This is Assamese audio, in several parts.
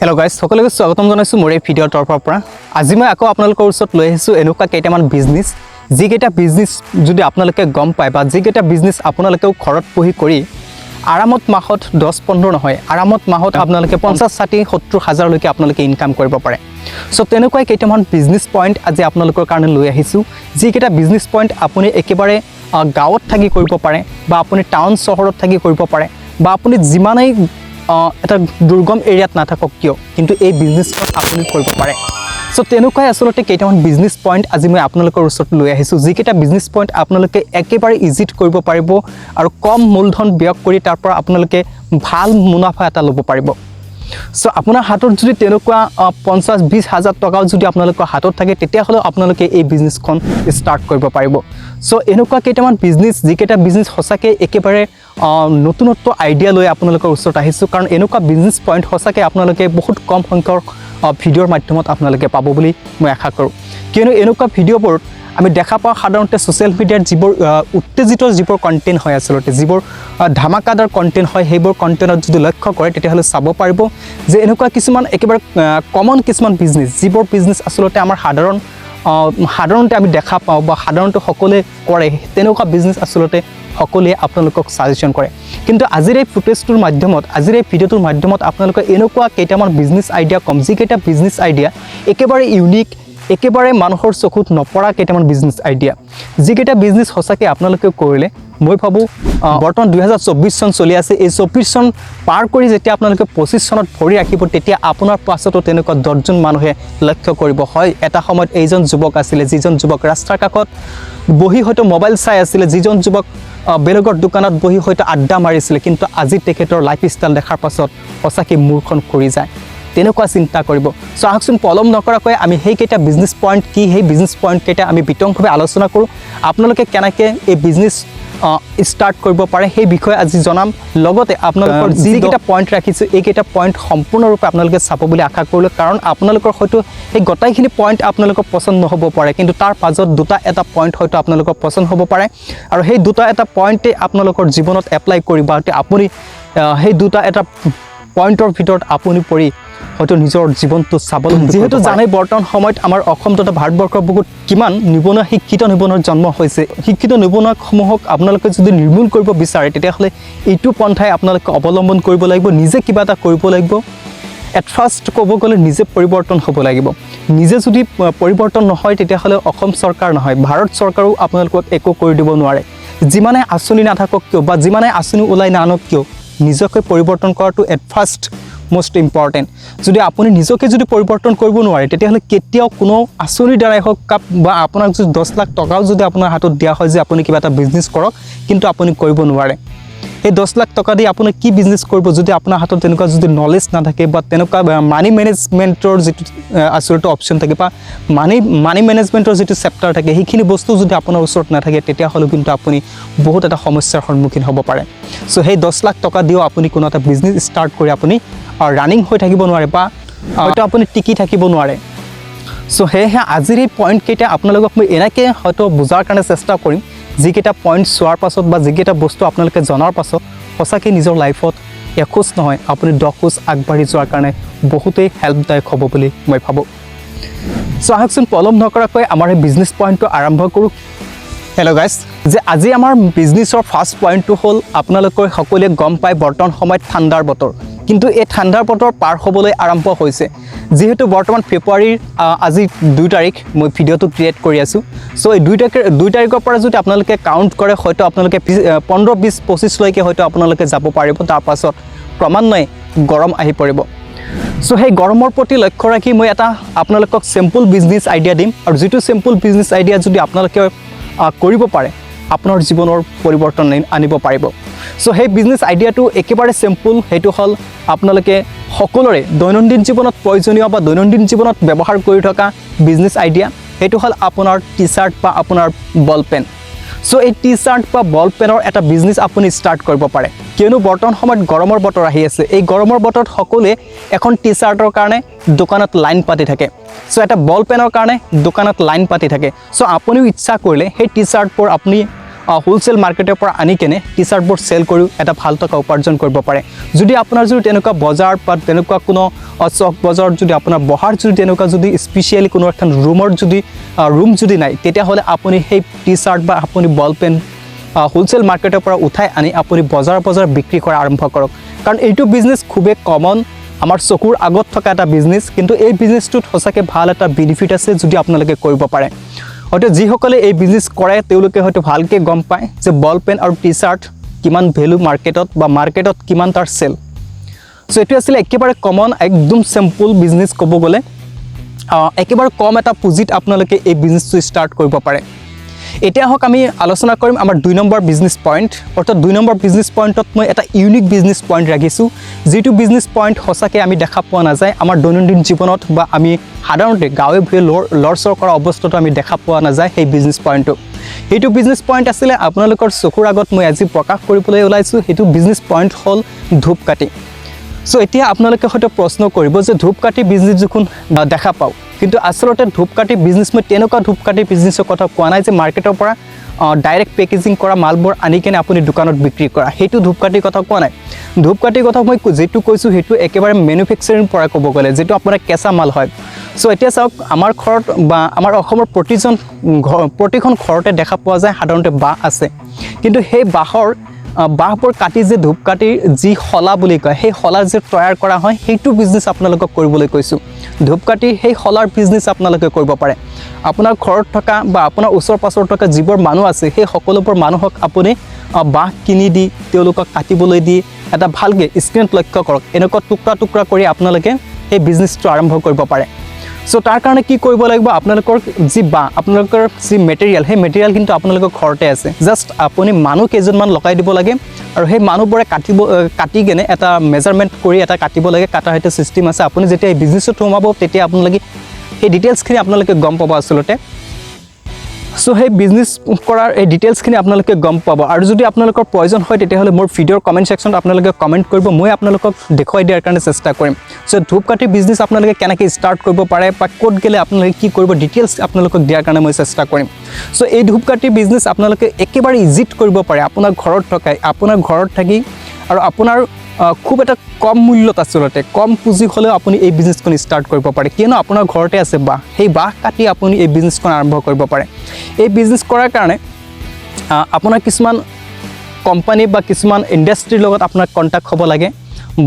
हेलो गाइस সকলোকে স্বাগতম জনাইছো মোৰ এই ভিডিঅ'ৰ তৰফৰ পৰা। আজি মই আকৌ আপোনালোকৰ ওচৰত লৈ আহিছো এনেকুৱা কেইটামান বিজনেছ যিকেইটা বিজনেছ যদি আপোনালোকে গম পায় বা যিকেইটা বিজনেছ আপোনালোকেও ঘৰত বহি কৰি আৰামত মাহত 10-15 নহয় আৰামত মাহত আপোনালোকে 50-60-70 হাজাৰ লৈকে আপোনালোকে ইনকাম কৰিব পাৰে। সো তেনেকুৱা কেইটামান বিজনেছ পইণ্ট আজি আপোনালোকৰ কাৰণে লৈ আহিছো যিকেইটা বিজনেছ পইণ্ট আপুনি একেবাৰে গাঁৱত থাকি কৰিব পাৰে বা আপুনি টাউন চহৰত থাকি কৰিব পাৰে বা আপুনি যিমানেই এটা দুৰ্গম এৰিয়াত নাথাকক কিয় কিন্তু এই বিজনেছখন আপুনি কৰিব পাৰে। সো তেনেকুৱাই আসলতে কেইটামান বিজনেছ পইণ্ট আজি মই আপোনালোকৰ ওচৰত লৈ আহিছো যিকেইটা বিজনেছ পইণ্ট আপোনালোকে একেবাৰে ইজিত কৰিব পাৰিব আৰু কম মূলধন ব্যয় কৰি তাৰ পৰা আপোনালোকে ভাল মুনাফা এটা ল'ব পাৰিব। সো আপোনাৰ হাতত যদি তেনেকুৱা 50-20 হাজাৰ টকাও যদি আপোনালোকৰ হাতত থাকে তেতিয়াহ'লে আপোনালোকে এই বিজনেছখন ষ্টাৰ্ট কৰিব পাৰিব। সো এনেকুৱা কেইটামান বিজনেছ যিকেইটা বিজনেছ সঁচাকৈ একেবাৰে নতুনত্ব আইডিয়া লৈ আপোনালোকৰ ওচৰত আহিছোঁ কাৰণ এনেকুৱা বিজনেছ পইণ্ট সঁচাকৈ আপোনালোকে বহুত কম সংখ্যক ভিডিঅ'ৰ মাধ্যমত আপোনালোকে পাব বুলি মই আশা কৰোঁ। কিয়নো এনেকুৱা ভিডিঅ'বোৰত আমি দেখা পাওঁ সাধাৰণতে ছ'চিয়েল মিডিয়াত যিবোৰ উত্তেজিত যিবোৰ কণ্টেণ্ট হয় আচলতে যিবোৰ ধামাকাদাৰ কণ্টেণ্ট হয় সেইবোৰ কণ্টেণ্টত যদি লক্ষ্য কৰে তেতিয়াহ'লে চাব পাৰিব যে এনেকুৱা কিছুমান একেবাৰে কমন কিছুমান বিজনেছ যিবোৰ বিজনেছ আচলতে আমাৰ সাধাৰণতে আমি দেখা পাওঁ বা সাধাৰণতে সকলোৱে কৰে তেনেকুৱা বিজনেছ আচলতে সকলোৱে আপোনালোকক সাজেশ্যন কৰে। কিন্তু আজিৰ এই ফুটেজটোৰ মাধ্যমত আজিৰ এই ভিডিঅ'টোৰ মাধ্যমত আপোনালোকে এনেকুৱা কেইটামান বিজনেছ আইডিয়া কম যিকেইটা বিজনেছ আইডিয়া একেবাৰে ইউনিক একেবাৰে মানুহৰ চকুত নপৰা কেইটামান বিজনেছ আইডিয়া যিকেইটা বিজনেছ সঁচাকৈ আপোনালোকে কৰিলে মই ভাবোঁ বৰ্তমান 2024 চন চলি আছে এই 24 চন পাৰ কৰি যেতিয়া আপোনালোকে 25 চনত ভৰি ৰাখিব তেতিয়া আপোনাৰ পাছতো তেনেকুৱা 10জন মানুহে লক্ষ্য কৰিব হয় এটা সময়ত এইজন যুৱক আছিলে যিজন যুৱক ৰাস্তাৰ কাষত বহি হয়তো মোবাইল চাই আছিলে যিজন যুৱক বেলেগৰ দোকানত বহি হয়তো আড্ডা মাৰিছিলে কিন্তু আজি তেখেতৰ লাইফষ্টাইল দেখাৰ পাছত সঁচাকৈ মূৰখন ঘূৰি যায় তেনেকুৱা চিন্তা কৰিব। সো আহকচোন পলম নকৰাকৈ আমি সেইকেইটা বিজনেছ পইণ্ট কি সেই বিজনেছ পইণ্টকেইটা আমি বিতংভাৱে আলোচনা কৰোঁ আপোনালোকে কেনেকৈ এই বিজনেছ ষ্টাৰ্ট কৰিব পাৰে সেই বিষয়ে আজি জনাম লগতে আপোনালোকৰ যিকেইটা পইণ্ট ৰাখিছোঁ এইকেইটা পইণ্ট সম্পূৰ্ণৰূপে আপোনালোকে চাব বুলি আশা কৰিলোঁ কাৰণ আপোনালোকৰ হয়তো সেই গোটেইখিনি পইণ্ট আপোনালোকৰ পচন্দ নহ'ব পাৰে কিন্তু তাৰ মাজত এটা পইণ্ট হয়তো আপোনালোকৰ পচন্দ হ'ব পাৰে আৰু সেই এটা পইণ্টে আপোনালোকৰ জীৱনত এপ্লাই কৰি বা আপুনি সেই এটা পইণ্টৰ ভিতৰত আপুনি পৰি হয়তো নিজৰ জীৱনটো স্বাৱলম্বী যিহেতু জানেই বৰ্তমান সময়ত আমাৰ অসম তথা ভাৰতবৰ্ষৰ বহুত কিমান নিবনুৱা শিক্ষিত নিবনুৱাৰ জন্ম হৈছে শিক্ষিত নিবনুৱাসমূহক আপোনালোকে যদি নিৰ্মূল কৰিব বিচাৰে তেতিয়াহ'লে এইটো পন্থাই আপোনালোকে অৱলম্বন কৰিব লাগিব নিজে কিবা এটা কৰিব লাগিব এট ফাৰ্ষ্ট ক'ব গ'লে নিজে পৰিৱৰ্তন হ'ব লাগিব নিজে যদি পৰিৱৰ্তন নহয় তেতিয়াহ'লে অসম চৰকাৰ নহয় ভাৰত চৰকাৰো আপোনালোকক একো কৰি দিব নোৱাৰে যিমানে আঁচনি নাথাকক কিয় বা যিমানে আঁচনি ওলাই নানক কিয় নিজকে পৰিৱৰ্তন কৰাটো এট ফাৰ্ষ্ট মোষ্ট ইম্পৰ্টেণ্ট যদি আপুনি নিজকে যদি পৰিৱৰ্তন কৰিব নোৱাৰে তেতিয়াহ'লে কেতিয়াও কোনো আঁচনিৰ দ্বাৰাই হওক বা আপোনাক যদি 10 লাখ টকাও যদি আপোনাৰ হাতত দিয়া হয় যে আপুনি কিবা এটা বিজনেছ কৰক কিন্তু আপুনি কৰিব নোৱাৰে এই 10 লাখ টকা দি আপুনি কি বিজনেছ কৰিব যদি আপোনাৰ হাতত তেনেকুৱা যদি নলেজ নাথাকে বা তেনেকুৱা মানি মেনেজমেণ্টৰ যিটো আচলতে অপশ্যন থাকে বা মানি মেনেজমেণ্টৰ যিটো চেপ্টাৰ থাকে সেইখিনি বস্তু যদি আপোনাৰ ওচৰত নাথাকে তেতিয়াহ'লে কিন্তু আপুনি বহুত এটা সমস্যাৰ সন্মুখীন হ'ব পাৰে। সো সেই 10 লাখ টকা দিও আপুনি কোনো এটা বিজনেছ ষ্টাৰ্ট কৰি আপুনি ৰানিং হৈ থাকিব নোৱাৰে বা হয়তো আপুনি টিকি থাকিব নোৱাৰে। সো সেয়েহে আজিৰ এই পইণ্টকেইটা আপোনালোকক মই এনেকৈ হয়তো বুজাৰ কাৰণে চেষ্টা কৰিম যিকেইটা পইণ্ট চোৱাৰ পাছত বা যিকেইটা বস্তু আপোনালোকে জনাৰ পাছত সঁচাকৈ নিজৰ লাইফত এখোজ নহয় আপুনি 10 খোজ আগবাঢ়ি যোৱাৰ কাৰণে বহুতেই হেল্পদায়ক হ'ব বুলি মই ভাবোঁ। সো আহকচোন পলম নকৰাকৈ আমাৰ এই বিজনেছ পইণ্টটো আৰম্ভ কৰোঁ। হেল্ল' গাইছ যে আজি আমাৰ বিজনেছৰ ফাৰ্ষ্ট পইণ্টটো হ'ল আপোনালোকে সকলোৱে গম পায় বৰ্তমান সময়ত ঠাণ্ডাৰ বতৰ কিন্তু এই ঠাণ্ডাৰ বতৰ পাৰ হ'বলৈ আৰম্ভ হৈছে যিহেতু বৰ্তমান ফেব্ৰুৱাৰীৰ আজি 2 তাৰিখ মই ভিডিঅ'টো ক্ৰিয়েট কৰি আছোঁ। সো এই 2 তাৰিখৰ পৰা যদি আপোনালোকে কাউণ্ট কৰে হয়তো আপোনালোকে 15-20-25 লৈকে হয়তো আপোনালোকে যাব পাৰিব তাৰ পাছত ক্ৰমান্বয়ে গৰম আহি পৰিব। সো সেই গৰমৰ প্ৰতি লক্ষ্য ৰাখি মই এটা আপোনালোকক চিম্পল বিজনেছ আইডিয়া দিম আৰু যিটো চিম্পল বিজনেছ আইডিয়া যদি আপোনালোকে কৰিব পাৰে আপোনাৰ জীৱনৰ পৰিৱৰ্তন আনিব পাৰিব। সো সেই বিজনেছ আইডিয়াটো একেবাৰে চিম্পল সেইটো হ'ল আপোনালোকে সকলোৰে দৈনন্দিন জীৱনত প্ৰয়োজনীয় বা দৈনন্দিন জীৱনত ব্যৱহাৰ কৰি থকা বিজনেছ আইডিয়া সেইটো হ'ল আপোনাৰ টি-চাৰ্ট বা আপোনাৰ বল পেন। সো এই টি-চাৰ্ট বা বল পেনৰ এটা বিজনেছ আপুনি ষ্টাৰ্ট কৰিব পাৰে কিয়নো বৰ্তমান সময়ত গৰমৰ বতৰ আহি আছে এই গৰমৰ বতৰত সকলোৱে এখন টি-চাৰ্টৰ কাৰণে দোকানত লাইন পাতি থাকে সো এটা বল পেনৰ কাৰণে দোকানত লাইন পাতি থাকে। সো আপুনিও ইচ্ছা কৰিলে সেই টি-চাৰ্টবোৰ আপুনি হোলচেল মাৰ্কেটৰ পৰা আনি কেনে টি চাৰ্টবোৰ চেল কৰিও এটা ভাল টকা উপাৰ্জন কৰিব পাৰে যদি আপোনাৰ যদি তেনেকুৱা বজাৰ বা তেনেকুৱা কোনো চক বজাৰত যদি আপোনাৰ বহাৰ যদি তেনেকুৱা যদি স্পেচিয়েলি কোনো এখন ৰুম যদি নাই তেতিয়াহ'লে আপুনি সেই টি চাৰ্ট বা আপুনি বল পেন হোলচেল মাৰ্কেটৰ পৰা উঠাই আনি আপুনি বজাৰ বিক্ৰী কৰা আৰম্ভ কৰক কাৰণ এইটো বিজনেছ খুবেই কমন আমাৰ চকুৰ আগত থকা এটা বিজনেছ কিন্তু এই বিজনেছটোত সঁচাকৈ ভাল এটা বেনিফিট আছে যদি আপোনালোকে কৰিব পাৰে হয়তো যিসকলে এই বিজনেছ কৰে তেওঁলোকে হয়তো ভালকৈ গম পায় যে বল পেন আৰু টি চাৰ্ট কিমান ভেলু মাৰ্কেটত কিমান তাৰ চেল চ' এইটো আছিলে একেবাৰে কমন একদম চিম্পল বিজনেছ ক'ব গ'লে একেবাৰে কম এটা পুঁজিত আপোনালোকে এই বিজনেছটো ষ্টাৰ্ট কৰিব পাৰে এতিয়া হওক আমি আলোচনা কৰিম আমাৰ 2 নম্বৰ বিজনেছ পইণ্ট অৰ্থাৎ 2 নম্বৰ বিজনেছ পইণ্টত মই এটা ইউনিক বিজনেছ পইণ্ট ৰাখিছোঁ যিটো বিজনেছ পইণ্ট সঁচাকৈ আমি দেখা পোৱা নাযায় আমাৰ দৈনন্দিন জীৱনত বা আমি সাধাৰণতে গাঁৱে ভূঞে লৰচৰ কৰা অৱস্থাটো আমি দেখা পোৱা নাযায় সেই বিজনেছ পইণ্টটো সেইটো বিজনেছ পইণ্ট আছিলে আপোনালোকৰ চকুৰ আগত মই আজি প্ৰকাশ কৰিবলৈ ওলাইছোঁ সেইটো বিজনেছ পইণ্ট হ'ল ধূপকাঠি চ' এতিয়া আপোনালোকে হয়তো প্ৰশ্ন কৰিব যে ধূপকাঠি বিজনেছ যখন দেখা পাওঁ কিন্তু আচলতে ধূপকাঠি বিজনেছ মই তেনেকুৱা ধূপকাঠি বিজনেছৰ কথা কোৱা নাই যে মাৰ্কেটৰ পৰা ডাইৰেক্ট পেকেজিং কৰা মালবোৰ আনি কেনে আপুনি দোকানত বিক্ৰী কৰা সেইটো ধূপকাঠিৰ কথা কোৱা নাই ধূপকাঠিৰ কথা মই যিটো কৈছোঁ সেইটো একেবাৰে মেনুফেকচাৰিং পৰা ক'ব গ'লে যিটো আপোনাৰ কেঁচা মাল হয় চ' এতিয়া চাওক আমাৰ ঘৰত বা আমাৰ অসমৰ প্ৰতিখন ঘৰতে দেখা পোৱা যায় সাধাৰণতে বাঁহ আছে কিন্তু সেই বাঁহবোৰ কাটি যে ধূপকাঠিৰ যি শলা বুলি কয় সেই শলা যে তৈয়াৰ কৰা হয় সেইটো বিজনেছ আপোনালোকক কৰিবলৈ কৈছোঁ ধূপকাঠি সেই শলাৰ বিজনেছ আপোনালোকে কৰিব পাৰে আপোনাৰ ঘৰত থকা বা আপোনাৰ ওচৰ পাছৰ থকা যিবোৰ মানুহ আছে সেই সকলোবোৰ মানুহক আপুনি বাঁহ কিনি দি তেওঁলোকক কাটিবলৈ দি এটা ভালকৈ স্ক্ৰীনত লক্ষ্য কৰক এনেকুৱা টুকুৰা কৰি আপোনালোকে সেই বিজনেছটো আৰম্ভ কৰিব পাৰে চ' তাৰ কাৰণে কি কৰিব লাগিব আপোনালোকৰ যি বাঁহ আপোনালোকৰ যি মেটেৰিয়েল সেই মেটেৰিয়েল কিন্তু আপোনালোকৰ ঘৰতে আছে জাষ্ট আপুনি মানুহ কেইজনমান লগাই দিব লাগে আৰু সেই মানুহবোৰে কাটি কেনে এটা মেজাৰমেণ্ট কৰি এটা কাটিব লাগে কাটাৰ এটা ছিষ্টেম আছে আপুনি যেতিয়া এই বিজনেছত সোমাব তেতিয়া আপোনালোকে সেই ডিটেইলছখিনি আপোনালোকে গম পাব আচলতে চ' সেই বিজনেছ কৰাৰ এই ডিটেইলছখিনি আপোনালোকে গম পাব আৰু যদি আপোনালোকৰ প্ৰয়োজন হয় তেতিয়াহ'লে মোৰ ভিডিঅ'ৰ কমেণ্ট ছেকশ্যনত আপোনালোকে কমেণ্ট কৰিব মই আপোনালোকক দেখুৱাই দিয়াৰ কাৰণে চেষ্টা কৰিম চ' ধূপকাঠি বিজনেছ আপোনালোকে কেনেকৈ ষ্টাৰ্ট কৰিব পাৰে বা ক'ত গ'লে আপোনালোকে কি কৰিব ডিটেইলছ আপোনালোকক দিয়াৰ কাৰণে মই চেষ্টা কৰিম চ' এই ধূপকাঠি বিজনেছ আপোনালোকে একেবাৰে ইজিত কৰিব পাৰে আপোনাৰ ঘৰত থাকি আৰু আপোনাৰ খুব এটা কম মূল্যত আচলতে কম পুঁজি হ'লেও আপুনি এই বিজনেছখন ষ্টাৰ্ট কৰিব পাৰে কিয়নো আপোনাৰ ঘৰতে আছে বাঁহ সেই বাঁহ কাটি আপুনি এই বিজনেছখন আৰম্ভ কৰিব পাৰে এই বিজনেছ কৰাৰ কাৰণে আপোনাৰ কিছুমান কোম্পানী বা কিছুমান ইণ্ডাষ্ট্ৰীৰ লগত আপোনাৰ কণ্টেক্ট হ'ব লাগে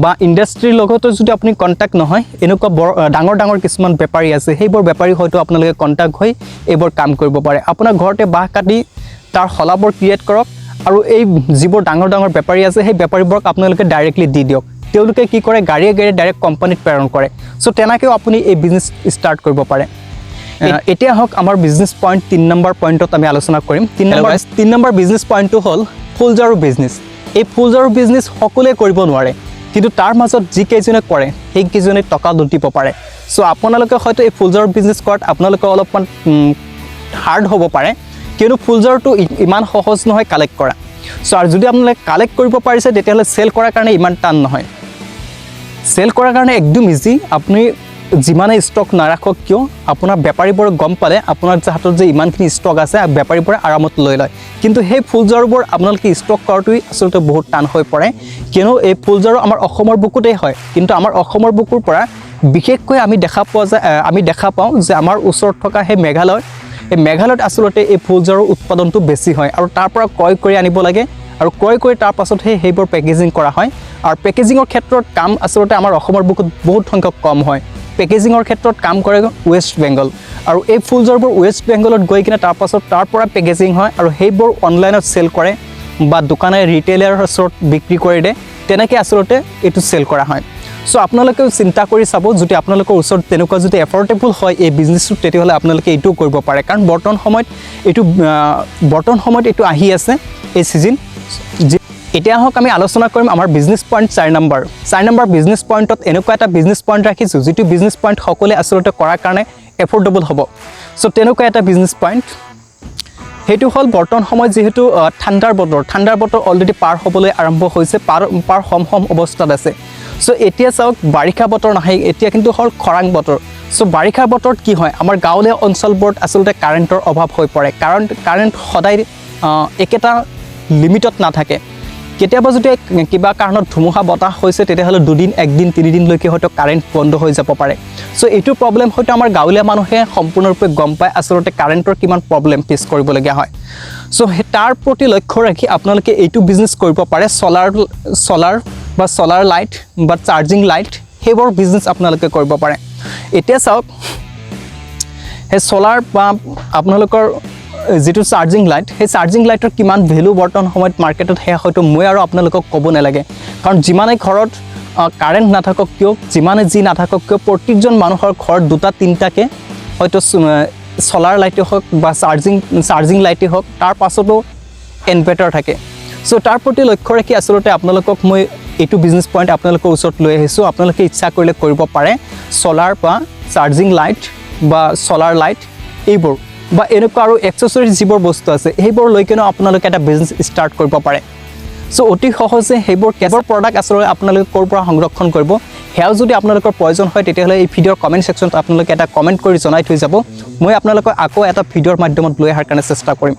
বা ইণ্ডাষ্ট্ৰীৰ লগতো যদি আপুনি কণ্টেক্ট নহয় এনেকুৱা ডাঙৰ কিছুমান বেপাৰী আছে সেইবোৰ বেপাৰী হয়তো আপোনালোকে কণ্টেক্ট হৈ এইবোৰ কাম কৰিব পাৰে আপোনাৰ ঘৰতে বাঁহ কাটি তাৰ শলাবোৰ ক্ৰিয়েট কৰক আৰু এই যিবোৰ ডাঙৰ বেপাৰী আছে সেই বেপাৰীবোৰক আপোনালোকে ডাইৰেক্টলি দি দিয়ক তেওঁলোকে কি কৰে গাড়ীয়ে ডাইৰেক্ট কোম্পানীত প্ৰেৰণ কৰে চ' তেনেকৈও আপুনি এই বিজনেছ ষ্টাৰ্ট কৰিব পাৰে এতিয়া হওক আমাৰ বিজনেছ পইণ্ট 3 নম্বৰ পইণ্টত আমি আলোচনা কৰিম 3 নম্বৰ বিজনেছ পইণ্টটো হ'ল ফুলজাৰু বিজনেছ এই ফুলজাৰু বিজনেছ সকলোৱে কৰিব নোৱাৰে কিন্তু তাৰ মাজত যিকেইজনে কৰে সেইকেইজনে টকা লুটিব পাৰে চ' আপোনালোকে হয়তো এই ফুলজাৰু বিজনেছ কৰাত আপোনালোকে অলপমান হাৰ্ড হ'ব পাৰে কিয়নো ফুলজাৰুটো ইমান সহজ নহয় কালেক্ট কৰা চ' আৰু যদি আপোনালোকে কালেক্ট কৰিব পাৰিছে তেতিয়াহ'লে চেল কৰাৰ কাৰণে ইমান টান নহয় চেল কৰাৰ কাৰণে একদম ইজি আপুনি যিমানে ষ্টক নাৰাখক কিয় আপোনাৰ বেপাৰীবোৰে গম পালে আপোনাৰ হাতত যে ইমানখিনি ষ্টক আছে বেপাৰীবোৰে আৰামত লৈ লয় কিন্তু সেই ফুলজাৰুবোৰ আপোনালোকে ষ্টক কৰাটোৱেই আচলতে বহুত টান হৈ পৰে কিয়নো এই ফুলজাৰু আমাৰ অসমৰ বুকুতেই হয় কিন্তু আমাৰ অসমৰ বুকুৰ পৰা বিশেষকৈ আমি দেখা পাওঁ যে আমাৰ ওচৰত থকা সেই মেঘালয়ত আচলতে এই ফুলজাৰুৰ উৎপাদনটো বেছি হয় আৰু তাৰ পৰা ক্ৰয় কৰি আনিব লাগে আৰু ক্ৰয় কৰি তাৰ পাছতহে সেইবোৰ পেকেজিং কৰা হয় আৰু পেকেজিঙৰ ক্ষেত্ৰত কাম আচলতে আমাৰ অসমৰ বুকুত বহুত সংখ্যক কম হয় পেকেজিঙৰ ক্ষেত্ৰত কাম কৰে ৱেষ্ট বেংগল আৰু এই ফুলজাৰুবোৰ ৱেষ্ট বেংগলত গৈ কিনে তাৰ পাছত তাৰ পৰা পেকেজিং হয় আৰু সেইবোৰ অনলাইনত চেল কৰে বা দোকানে ৰিটেইলাৰৰ ওচৰত বিক্ৰী কৰি দিয়ে তেনেকৈ আচলতে এইটো চেল কৰা হয় চ' আপোনালোকেও চিন্তা কৰি চাব যদি আপোনালোকৰ ওচৰত তেনেকুৱা যদি এফৰ্ডেবল হয় এই বিজনেছটো তেতিয়াহ'লে আপোনালোকে এইটোও কৰিব পাৰে কাৰণ বৰ্তমান সময়ত এইটো আহি আছে এই ছিজন এতিয়া হওক আমি আলোচনা কৰিম আমাৰ বিজনেছ পইণ্ট 4 নম্বৰ বিজনেছ পইণ্টত এনেকুৱা এটা বিজনেছ পইণ্ট ৰাখিছোঁ যিটো বিজনেছ পইণ্ট সকলোৱে আচলতে কৰাৰ কাৰণে এফৰ্ডেবল হ'ব চ' তেনেকুৱা এটা বিজনেছ পইণ্ট সেইটো হ'ল বৰ্তমান সময়ত যিহেতু ঠাণ্ডাৰ বতৰ অলৰেডি পাৰ হ'বলৈ আৰম্ভ হৈছে পাৰ হম অৱস্থাত আছে চ' এতিয়া চাওক বাৰিষা বতৰ নাহে এতিয়া কিন্তু হ'ল খৰাং বতৰ চ' বাৰিষা বতৰত কি হয় আমাৰ গাঁৱলীয়া অঞ্চলবোৰত আচলতে কাৰেণ্টৰ অভাৱ হৈ পৰে কাৰেণ্ট সদায় একেটা লিমিটত নাথাকে কেতিয়াবা যদি কিবা কাৰণত ধুমুহা বতাহ হৈছে তেতিয়াহ'লে 2 দিন 1 দিন 3 দিনলৈকে হয়তো কাৰেণ্ট বন্ধ হৈ যাব পাৰে সো এইটো প্ৰবলেম হয়তো আমাৰ গাঁৱলীয়া মানুহে সম্পূৰ্ণৰূপে গম পায় আচলতে কাৰেণ্টৰ কিমান প্ৰবলেম ফেচ কৰিবলগীয়া হয় সো তাৰ প্ৰতি লক্ষ্য ৰাখি আপোনালোকে এইটো বিজনেছ কৰিব পাৰে সোলাৰ লাইট বা চাৰ্জিং লাইট সেইবোৰ বিজনেছ আপোনালোকে কৰিব পাৰে এতিয়া চাওক হে সোলাৰ বা আপোনালোকৰ যেটো চাৰ্জিং লাইট সেই চাৰ্জিং লাইটৰ কিমান ভ্যালু বৰ্তমান সময়ত মাৰ্কেটত হে হয়তো মই আৰু আপোনালোকক ক'ব নালাগে কাৰণ যিমানে ঘৰত কাৰেণ্ট নাথাকক কিয় যিমানে যি নাথাকক কিয় প্ৰত্যেকজন মানুহৰ ঘৰত 2টা 3টাকে হয়তো সোলাৰ লাইটে হওক বা চাৰ্জিং লাইটে হওক তাৰ পাছতো ইনভাৰ্টাৰ থাকে সো তাৰ প্ৰতি লক্ষ্য ৰাখি আচলতে আপোনালোকক মই এইটো বিজনেছ পইণ্ট আপোনালোকৰ ওচৰত লৈ আহিছোঁ আপোনালোকে ইচ্ছা কৰিলে কৰিব পাৰে সোলাৰ বা চাৰ্জিং লাইট বা সোলাৰ লাইট এইবোৰ বা এনেকুৱা আৰু এক্সেসৰিজ যিবোৰ বস্তু আছে সেইবোৰ লৈ কেনে আপোনালোকে এটা বিজনেছ ষ্টাৰ্ট কৰিব পাৰে সো অতি সহজে সেইবোৰ কেবৰ প্ৰডাক্ট আচলতে আপোনালোকে ক'ৰ পৰা সংৰক্ষণ কৰিব হেয়াও যদি আপোনালোকৰ প্ৰয়োজন হয় তেতিয়াহ'লে এই ভিডিঅ'ৰ কমেণ্ট সেকশ্যনত আপোনালোকে এটা কমেণ্ট কৰি জনাই থৈ যাব মই আপোনালোকক আকৌ এটা ভিডিঅ'ৰ মাধ্যমত লৈ অহাৰ কাৰণে চেষ্টা কৰিম